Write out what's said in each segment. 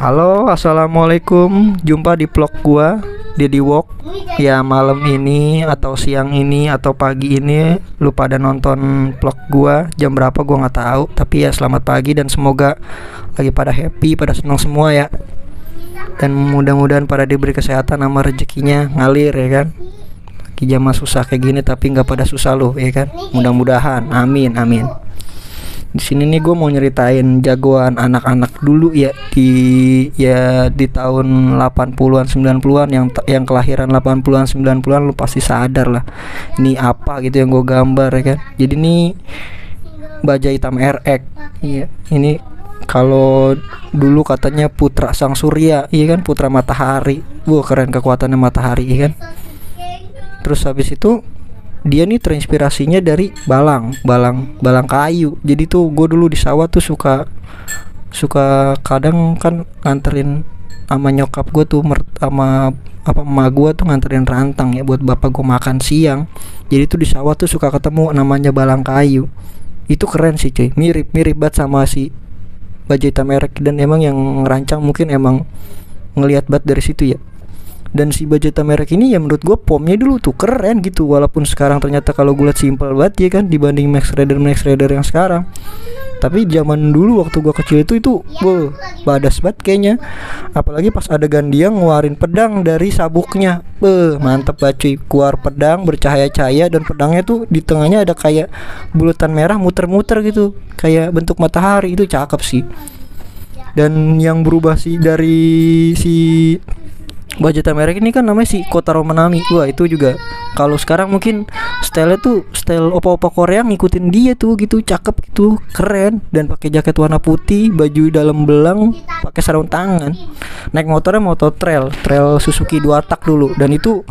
Halo, assalamualaikum. Jumpa di vlog gua, Dedi Wok. Ya malam ini atau siang ini atau pagi ini lu pada nonton vlog gua jam berapa gua nggak tahu. Tapi ya selamat pagi dan semoga lagi pada happy, pada senang semua ya. Dan mudah-mudahan pada diberi kesehatan sama rezekinya ngalir ya kan. Lagi zaman susah kayak gini tapi nggak pada susah loh ya kan. Mudah-mudahan, amin amin. Di sini nih gue mau nyeritain jagoan anak-anak dulu ya di tahun 80-an 90-an yang kelahiran 80-an 90-an lu pasti sadar lah. Ini apa gitu yang gue gambar ya kan. Jadi nih Bajai Hitam RX. Iya, ini kalau dulu katanya putra sang surya, iya kan, putra matahari. Wah, keren kekuatannya matahari, iya kan. Terus habis itu dia nih terinspirasinya dari balang kayu. Jadi tuh gue dulu di sawah tuh suka kadang kan nganterin sama nyokap gue tuh sama emak gue tuh nganterin rantang ya buat bapak gue makan siang. Jadi tuh di sawah tuh suka ketemu namanya balang kayu. Itu keren sih cuy, mirip banget sama si Bajai Hitam RX. Dan emang yang ngerancang mungkin emang ngelihat banget dari situ ya. Dan si Bajai Hitam RX ini ya menurut gue pomnya dulu tuh keren gitu. Walaupun sekarang ternyata kalau gue liat simple banget ya kan dibanding Max Rider yang sekarang. Tapi zaman dulu waktu gue kecil itu badas banget kayaknya. Apalagi pas adegan dia ngeluarin pedang dari sabuknya. Mantep banget cuy. Keluar pedang bercahaya-cahaya dan pedangnya tuh di tengahnya ada kayak bulatan merah muter-muter gitu. Kayak bentuk matahari, itu cakep sih. Dan yang berubah sih dari si Bajai Hitam RX ini kan namanya si Kotaro Minami. Wah itu juga kalau sekarang mungkin style tuh style opa-opa Korea ngikutin dia tuh gitu, cakep gitu, keren. Dan pakai jaket warna putih, baju dalam belang, pakai sarung tangan. Naik motornya motor trail Suzuki 2 tak dulu. Dan itu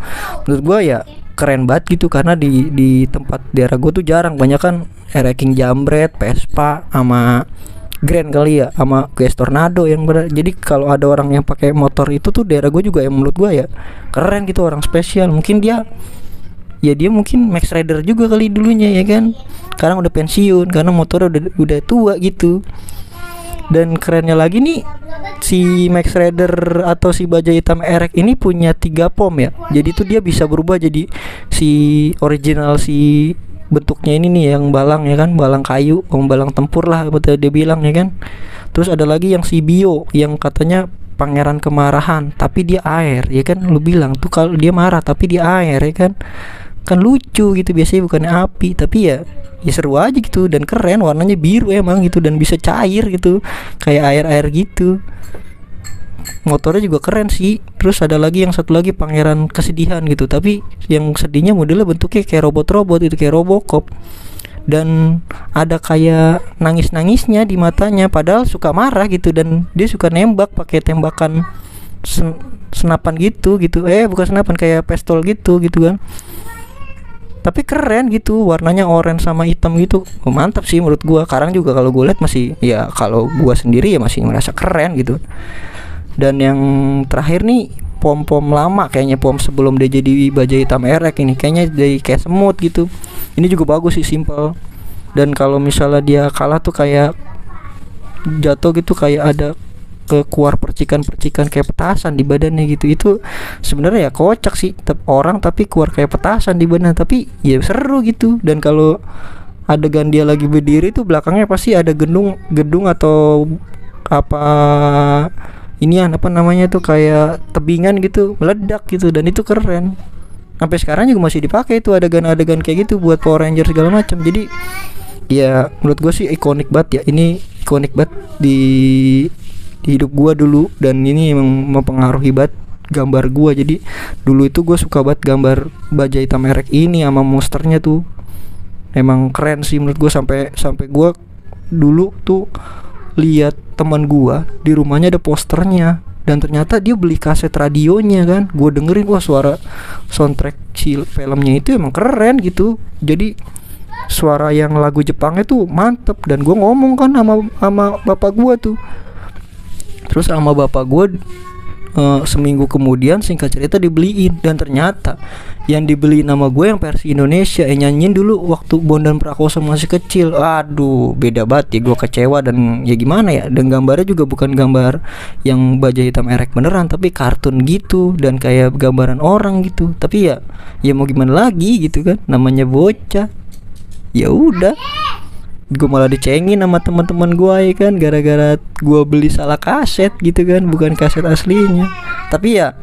menurut gua ya keren banget gitu karena di tempat daerah gua tuh jarang, banyak kan King Jambret, Vespa sama Grand kali ya, sama GS Tornado yang jadi kalau ada orang yang pakai motor itu tuh daerah gue juga yang menurut gue ya keren gitu, orang spesial. Mungkin dia mungkin Max Rider juga kali dulunya ya kan. Sekarang udah pensiun karena motornya udah tua gitu. Dan kerennya lagi nih si Max Rider atau si Bajai Hitam RX ini punya 3 pom ya. Jadi tuh dia bisa berubah jadi si original si bentuknya ini nih yang balang ya kan, balang kayu, balang tempur lah betul dia bilang ya kan. Terus ada lagi yang si Bio yang katanya pangeran kemarahan tapi dia air ya kan. Lu bilang tuh kalau dia marah tapi dia air ya kan. Kan lucu gitu, biasanya bukannya api tapi ya seru aja gitu. Dan keren, warnanya biru emang gitu dan bisa cair gitu kayak air gitu. Motornya juga keren sih. Terus ada lagi yang satu lagi pangeran kesedihan gitu, tapi yang sedihnya modelnya bentuknya kayak robot itu, kayak Robocop. Dan ada kayak nangis-nangisnya di matanya padahal suka marah gitu. Dan dia suka nembak pakai tembakan senapan gitu bukan senapan, kayak pistol gitu kan. Tapi keren gitu, warnanya oranye sama hitam gitu. Mantap sih menurut gua. Sekarang juga kalau gua lihat masih ya, kalau gua sendiri ya masih merasa keren gitu. Dan yang terakhir nih pom lama kayaknya, pom sebelum dia jadi Bajai Hitam RX ini kayaknya jadi kayak semut gitu. Ini juga bagus sih, simple. Dan kalau misalnya dia kalah tuh kayak jatuh gitu, kayak ada keluar percikan-percikan kayak petasan di badannya gitu. Itu sebenarnya ya kocak sih, orang tapi keluar kayak petasan di badan, tapi ya seru gitu. Dan kalau adegan dia lagi berdiri tuh belakangnya pasti ada gedung atau apa ini apa namanya tuh kayak tebingan gitu meledak gitu. Dan itu keren, sampai sekarang juga masih dipakai tuh adegan-adegan kayak gitu buat Power Ranger segala macam. Jadi ya menurut gue sih ikonik banget ya, ini ikonik banget di hidup gue dulu. Dan ini emang mempengaruhi banget gambar gue. Jadi dulu itu gue suka banget gambar Bajai Hitam RX ini sama monsternya tuh, emang keren sih menurut gue. Sampai gue dulu tuh lihat teman gua di rumahnya ada posternya, dan ternyata dia beli kaset radionya kan. Gua dengerin, wah suara soundtrack si filmnya itu emang keren gitu. Jadi suara yang lagu Jepangnya tuh mantep. Dan gua ngomong kan sama bapak gua tuh. Terus sama bapak gua seminggu kemudian singkat cerita dibeliin, dan ternyata yang dibeli nama gue yang versi Indonesia yang nyanyiin dulu waktu Bondan Prakoso masih kecil. Aduh, beda banget ya, gue kecewa. Dan ya gimana ya, dan gambarnya juga bukan gambar yang Baja Hitam Erek beneran, tapi kartun gitu dan kayak gambaran orang gitu. Tapi ya mau gimana lagi gitu kan, namanya bocah. Ya udah, gue malah dicengin sama teman-teman gue ya kan, gara-gara gue beli salah kaset gitu kan, bukan kaset aslinya. Tapi ya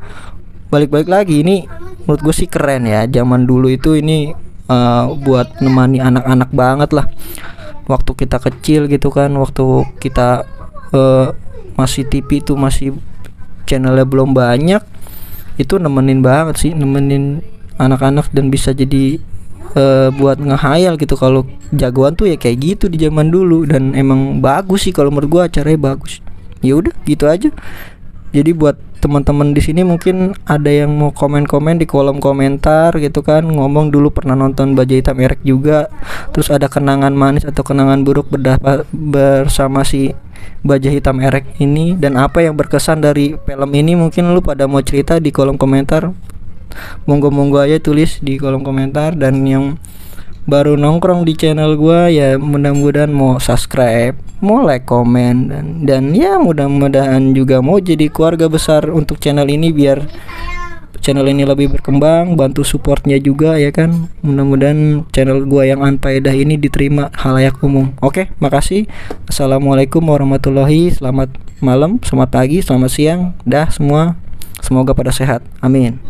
balik-balik lagi, ini menurut gue sih keren ya, zaman dulu itu ini buat nemani anak-anak banget lah waktu kita kecil gitu kan, waktu kita masih TV itu masih channelnya belum banyak, itu nemenin banget sih, nemenin anak-anak, dan bisa jadi buat ngehayal gitu kalau jagoan tuh ya kayak gitu di zaman dulu. Dan emang bagus sih kalau menurut gua, acaranya bagus. Ya udah gitu aja. Jadi buat teman-teman di sini mungkin ada yang mau komen-komen di kolom komentar gitu kan, ngomong dulu pernah nonton Baja Hitam Erek juga, terus ada kenangan manis atau kenangan buruk bersama si Baja Hitam Erek ini, dan apa yang berkesan dari film ini. Mungkin lu pada mau cerita di kolom komentar, monggo aja tulis di kolom komentar. Dan yang baru nongkrong di channel gua ya mudah-mudahan mau subscribe, mau like, komen, dan ya mudah-mudahan juga mau jadi keluarga besar untuk channel ini, biar channel ini lebih berkembang. Bantu supportnya juga ya kan, mudah-mudahan channel gua yang unfaedah ini diterima halayak umum. Oke, makasih. Assalamualaikum warahmatullahi, selamat malam, selamat pagi, selamat siang dah semua, semoga pada sehat, amin.